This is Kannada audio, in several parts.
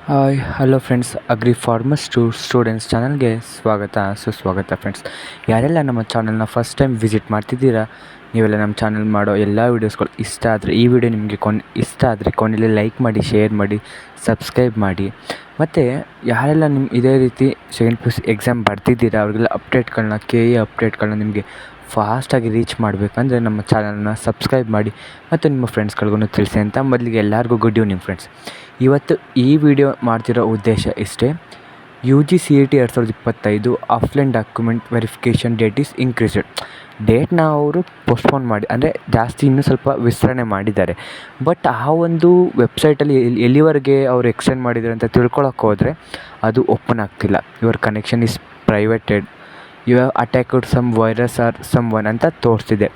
Hi hello friends, agri farmers students ಚಾನಲ್ಗೆ ಸುಸ್ವಾಗತ ಫ್ರೆಂಡ್ಸ್. ಯಾರೆಲ್ಲ ನಮ್ಮ ಚಾನಲ್ನ ಫಸ್ಟ್ ಟೈಮ್ ವಿಸಿಟ್ ಮಾಡ್ತಿದ್ದೀರಾ, ನೀವೆಲ್ಲ ನಮ್ಮ ಚಾನಲ್ ಮಾಡೋ ಎಲ್ಲ ವೀಡಿಯೋಸ್ಗಳು ಇಷ್ಟ ಆದರೆ ಈ ವಿಡಿಯೋ ನಿಮಗೆ ಇಷ್ಟ ಆದರೆ ಕೊನೆಯಲ್ಲಿ ಲೈಕ್ ಮಾಡಿ, ಶೇರ್ ಮಾಡಿ, ಸಬ್ಸ್ಕ್ರೈಬ್ ಮಾಡಿ. ಮತ್ತು ಯಾರೆಲ್ಲ ಇದೇ ರೀತಿ second P U C exam ಬರ್ತಿದ್ದೀರಾ ಅವ್ರಿಗೆಲ್ಲ ಅಪ್ಡೇಟ್ಗಳನ್ನ ಅಪ್ಡೇಟ್ಗಳನ್ನ ನಿಮಗೆ ಫಾಸ್ಟಾಗಿ ರೀಚ್ ಮಾಡಬೇಕಂದ್ರೆ ನಮ್ಮ ಚಾನಲ್ನ ಸಬ್ಸ್ಕ್ರೈಬ್ ಮಾಡಿ ಮತ್ತು ನಿಮ್ಮ ಫ್ರೆಂಡ್ಸ್ಗಳಿಗೂ ತಿಳಿಸಿ ಅಂತ ಮೊದಲಿಗೆ ಎಲ್ಲರಿಗೂ ಗುಡ್ ಈವ್ನಿಂಗ್ ಫ್ರೆಂಡ್ಸ್. ಇವತ್ತು ಈ ವಿಡಿಯೋ ಮಾಡ್ತಿರೋ ಉದ್ದೇಶ ಇಷ್ಟೇ. UGCET 2025 offline document verification date is increased. ಡೇಟ್ನ ಅವರು ಪೋಸ್ಟ್ಪೋನ್ ಮಾಡಿ, ಅಂದರೆ ಜಾಸ್ತಿ ಇನ್ನೂ ಸ್ವಲ್ಪ ವಿಸ್ತರಣೆ ಮಾಡಿದ್ದಾರೆ. ಬಟ್ ಆ ಒಂದು ವೆಬ್ಸೈಟಲ್ಲಿ ಎಲ್ಲಿವರೆಗೆ ಅವರು ಎಕ್ಸ್ಟೆಂಡ್ ಮಾಡಿದ್ದಾರೆ ಅಂತ ತಿಳ್ಕೊಳಕ್ಕೆ ಹೋದರೆ ಅದು ಓಪನ್ ಆಗ್ತಿಲ್ಲ. Your connection is privated, you have attacked some virus or some one ಅಂತ ತೋರಿಸ್ತಿದೆ.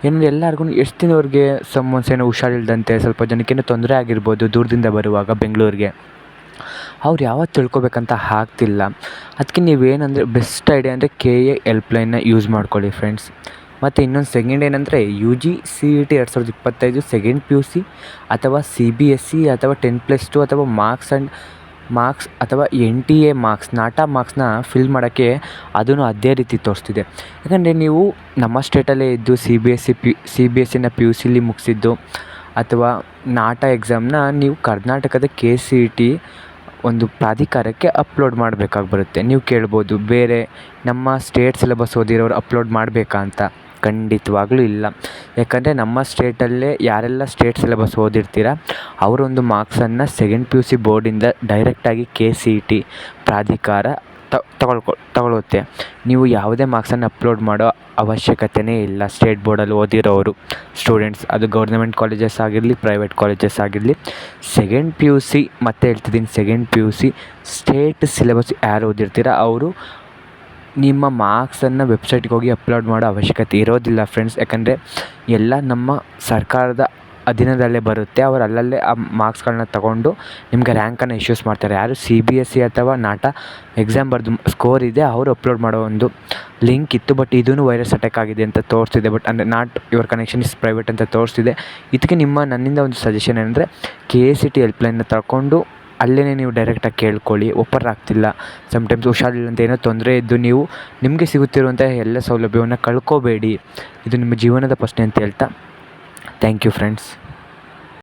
ಏನು ಎಲ್ಲರಿಗೂ ಎಷ್ಟು ದಿನವರೆಗೆ ಸಮ್ಮೊನ್ಸ್ ಏನೋ ಹುಷಾರಿಲ್ದಂತೆ, ಸ್ವಲ್ಪ ಜನಕ್ಕೇನೋ ತೊಂದರೆ ಆಗಿರ್ಬೋದು ದೂರದಿಂದ ಬರುವಾಗ ಬೆಂಗಳೂರಿಗೆ, ಅವ್ರು ಯಾವತ್ತು ತಿಳ್ಕೊಬೇಕಂತ ಆಗ್ತಿಲ್ಲ. ಅದಕ್ಕೆ ನೀವೇನಂದರೆ ಬೆಸ್ಟ್ ಐಡಿಯಾ ಅಂದರೆ KA ಹೆಲ್ಪ್ಲೈನ್ನ ಯೂಸ್ ಮಾಡ್ಕೊಳ್ಳಿ ಫ್ರೆಂಡ್ಸ್. ಮತ್ತು ಇನ್ನೊಂದು ಸೆಕೆಂಡ್ ಏನಂದರೆ UGCET 2025 ಸೆಕೆಂಡ್ PUC ಅಥವಾ CBSE ಅಥವಾ 10+2 ಅಥವಾ ಮಾರ್ಕ್ಸ್ ಅಥವಾ NTA ಮಾರ್ಕ್ಸ್, ನಾಟಾ ಮಾರ್ಕ್ಸ್ನ ಫಿಲ್ ಮಾಡೋಕ್ಕೆ ಅದೂ ಅದೇ ರೀತಿ ತೋರಿಸ್ತಿದೆ. ಯಾಕಂದರೆ ನೀವು ನಮ್ಮ ಸ್ಟೇಟಲ್ಲೇ ಇದ್ದು CBSEನ PUCಲಿ ಮುಗಿಸಿದ್ದು ಅಥವಾ ನಾಟಾ ಎಕ್ಸಾಮ್ನ ನೀವು ಕರ್ನಾಟಕದ KCET ಒಂದು ಪ್ರಾಧಿಕಾರಕ್ಕೆ ಅಪ್ಲೋಡ್ ಮಾಡಬೇಕಾಗಿ ಬರುತ್ತೆ. ನೀವು ಕೇಳ್ಬೋದು, ಬೇರೆ ನಮ್ಮ ಸ್ಟೇಟ್ ಸಿಲೆಬಸ್ ಓದಿರೋರು ಅಪ್ಲೋಡ್ ಮಾಡಬೇಕಾ ಅಂತ. ಖಂಡಿತವಾಗ್ಲೂ ಇಲ್ಲ. ಯಾಕಂದರೆ ನಮ್ಮ ಸ್ಟೇಟಲ್ಲೇ ಯಾರೆಲ್ಲ ಸ್ಟೇಟ್ ಸಿಲೆಬಸ್ ಓದಿರ್ತೀರ ಅವರೊಂದು ಮಾರ್ಕ್ಸನ್ನು ಸೆಕೆಂಡ್ PUC ಬೋರ್ಡಿಂದ ಡೈರೆಕ್ಟಾಗಿ KCET ಪ್ರಾಧಿಕಾರ ತಗೊಳುತ್ತೆ. ನೀವು ಯಾವುದೇ ಮಾರ್ಕ್ಸನ್ನು ಅಪ್ಲೋಡ್ ಮಾಡೋ ಅವಶ್ಯಕತೆಯೇ ಇಲ್ಲ. ಸ್ಟೇಟ್ ಬೋರ್ಡಲ್ಲಿ ಓದಿರೋರು ಸ್ಟೂಡೆಂಟ್ಸ್, ಅದು ಗೌರ್ನಮೆಂಟ್ ಕಾಲೇಜಸ್ ಆಗಿರಲಿ, ಪ್ರೈವೇಟ್ ಕಾಲೇಜಸ್ ಆಗಿರಲಿ, ಸೆಕೆಂಡ್ PUC ಮತ್ತೆ ಹೇಳ್ತಿದ್ದೀನಿ, ಸೆಕೆಂಡ್ PUC ಸ್ಟೇಟ್ ಸಿಲೆಬಸ್ ಯಾರು ಓದಿರ್ತೀರ ಅವರು ನಿಮ್ಮ ಮಾರ್ಕ್ಸನ್ನು ವೆಬ್ಸೈಟ್ಗೆ ಹೋಗಿ ಅಪ್ಲೋಡ್ ಮಾಡೋ ಅವಶ್ಯಕತೆ ಇರೋದಿಲ್ಲ ಫ್ರೆಂಡ್ಸ್. ಯಾಕಂದರೆ ಎಲ್ಲ ನಮ್ಮ ಸರ್ಕಾರದ ಅಧೀನದಲ್ಲೇ ಬರುತ್ತೆ. ಅವರು ಅಲ್ಲಲ್ಲೇ ಆ ಮಾರ್ಕ್ಸ್ಗಳನ್ನ ತಗೊಂಡು ನಿಮಗೆ ರ್ಯಾಂಕನ್ನು ಇಶ್ಯೂಸ್ ಮಾಡ್ತಾರೆ. ಯಾರು CBSE ಅಥವಾ ನಾಟಾ ಎಕ್ಸಾಮ್ ಬರೆದು ಸ್ಕೋರ್ ಇದೆ ಅವರು ಅಪ್ಲೋಡ್ ಮಾಡೋ ಒಂದು ಲಿಂಕ್ ಇತ್ತು. ಬಟ್ ಇದೂ ವೈರಸ್ ಅಟ್ಯಾಕ್ ಆಗಿದೆ ಅಂತ ತೋರಿಸ್ತಿದೆ. ಬಟ್ ಅಂದರೆ not your connection is private ಅಂತ ತೋರಿಸ್ತಿದೆ. ಇದಕ್ಕೆ ನನ್ನಿಂದ ಒಂದು ಸಜೆಷನ್ ಏನಂದರೆ KCET ಹೆಲ್ಪ್ಲೈನ್ನ ತಗೊಂಡು ಅಲ್ಲೇ ನೀವು ಡೈರೆಕ್ಟಾಗಿ ಕೇಳ್ಕೊಳ್ಳಿ. ಓಪನ್ ಆಗ್ತಿಲ್ಲ, ಸಮ್ಟೈಮ್ಸ್ ಹುಷಾರಿಲ್ಲ ಅಂತ ಏನೋ ತೊಂದರೆ ಇದ್ದು ನೀವು ನಿಮಗೆ ಸಿಗುತ್ತಿರುವಂಥ ಎಲ್ಲ ಸೌಲಭ್ಯವನ್ನು ಕಳ್ಕೋಬೇಡಿ. ಇದು ನಿಮ್ಮ ಜೀವನದ ಪ್ರಶ್ನೆ ಅಂತ ಹೇಳ್ತಾ ಥ್ಯಾಂಕ್ ಯು ಫ್ರೆಂಡ್ಸ್.